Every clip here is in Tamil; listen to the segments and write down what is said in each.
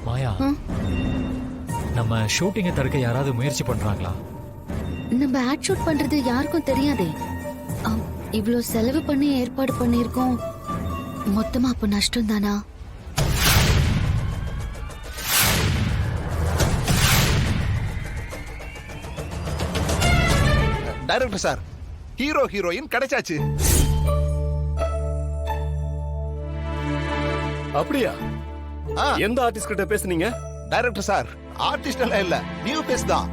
மாயா, நம்ம ஷூட்டிங்கை தடுக்க யாராவது முயற்சி பண்றாங்களா? நம்ம ஆட் ஷூட் பண்றது யாருக்கும் தெரியாதே. இவ்ளோ செலவு பண்ணி ஏற்பாடு பண்ணிருக்கோம். மொத்தமா அப்ப நஷ்டம் தானா? டைரக்டர் சார், ஹீரோ ஹீரோயின் கிடைச்சாச்சு. அப்படியா? எந்த ஆர்டிஸ்ட் கிட்ட பேசுனீங்க? டைரக்டர் சார், ஆர்டிஸ்ட் எல்லாம் இல்ல, நியூ ஃபேஸ் தான்.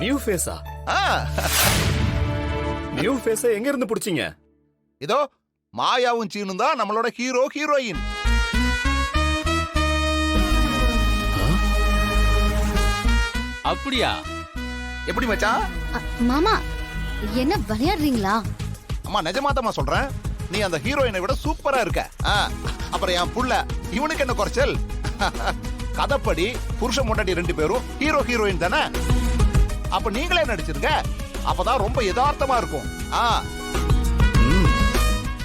நியூ ஃபேஸா? நியூ ஃபேஸ எங்க இருந்து புடிச்சீங்க? இதோ மாயாவும் சீனும் தான் நம்மளோட ஹீரோ ஹீரோயின். அப்படியா? எப்படி மச்சான்? மாமா என்ன விளையாடுறீங்களா? அம்மா நிஜமாதமா சொல்றேன், நீ அந்த ஹீரோயினை விட சூப்பரா இருக்க. அப்புறம் என் புள்ள இவனுக்கு என்ன குறைச்சல்? கதைப்படி புருஷன் முன்னாடி 2 பேரும் ஹீரோ ஹீரோயின் தானே. அப்ப நீங்களே நடிச்சிருங்க, அப்பதான் ரொம்ப யதார்த்தமா இருக்கும்.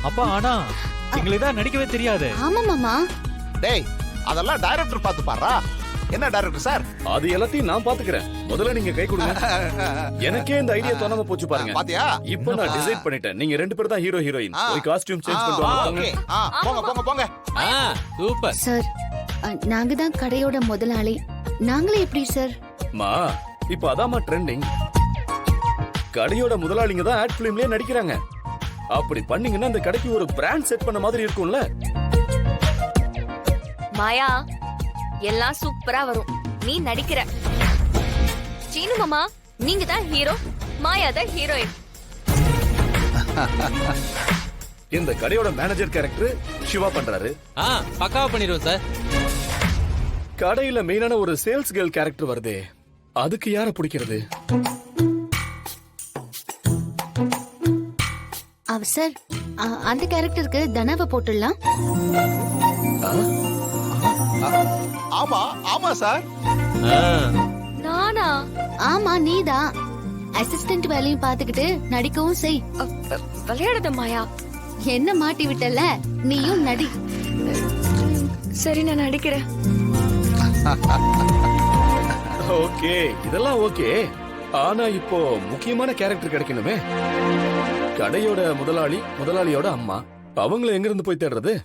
அப்பா ஆனா எங்களுக்கு தான் நடிக்கவே தெரியாது. ஆமா மாமா. டேய், அதெல்லாம் டைரக்டர் பார்த்து பாருடா. என்ன டைரக்டர் சார்? அது எல்லாத்தையும் நான் பாத்துக்கிறேன். முதல்ல நீங்க கை கொடுங்க. எனக்கே இந்த ஐடியா தோணாம போச்சு பாருங்க. பாத்தியா? இப்போ நான் டிசைட் பண்ணிட்டேன். நீங்க 2 பேரும் தான் ஹீரோ ஹீரோயின். ஒரு காஸ்டியூம் சேஞ்ச் பண்ணிட்டு ஓகே. வாங்க. போங்க போங்க போங்க. சூப்பர் சார், நாங்க தான் கடையோட முதலாளி. நாங்களே எப்படி சார்? மா, இப்போ அதாம்மா ட்ரெண்டிங். கடையோட முதலாளிங்க தான் ஆட் ஃபிலிம்லயே நடிக்கிறாங்க. அப்படி பண்ணீங்கன்னா அந்த கடைக்கு ஒரு பிராண்ட் செட் பண்ண மாதிரி இருக்கும்ல. மாயா, எல்லாம் சூப்பரா வரும். நீ நடிக்கிற. சீனு மாமா, நீங்க தான் ஹீரோ, மாயா தான் ஹீரோயின். இந்த கடையோட மேனேஜர் கேரக்டர் சிவா பண்றாரு. பக்காவா பண்ணிடுவோம் சார். கடையில மெயினான ஒரு சேல்ஸ் கேர்ள் கேரக்டர் வருதே, அதுக்கு யார பிடிக்கிறது? சார், அந்த கேரக்டருக்கு தனாவை போட்டுடலாம். ஆமா ஆமா சார். நானா? ஆமா, நீதான். அசிஸ்டன்ட் வேலையும் பாத்துக்கிட்டு நடிக்கவும் செய். விளையாடுத மாயா. என்ன மாட்டி விட்டல, நீயும் நடி. சரி, நான் நடிக்கிறேன். ஓகே, இதெல்லாம் ஓகே. ஆனா இப்போ முக்கியமான கேரக்டர் கிடைக்கணுமே. கடையோட முதலாளி, முதலாளியோட அம்மா, அவங்கள எங்க இருந்து போய் தேடுறது?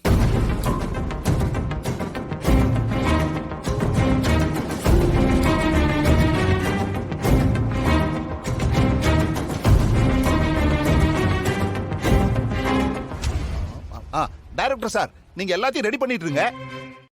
டைரக்டர் சார், நீங்க எல்லாத்தையும் ரெடி பண்ணிட்டு இருங்க.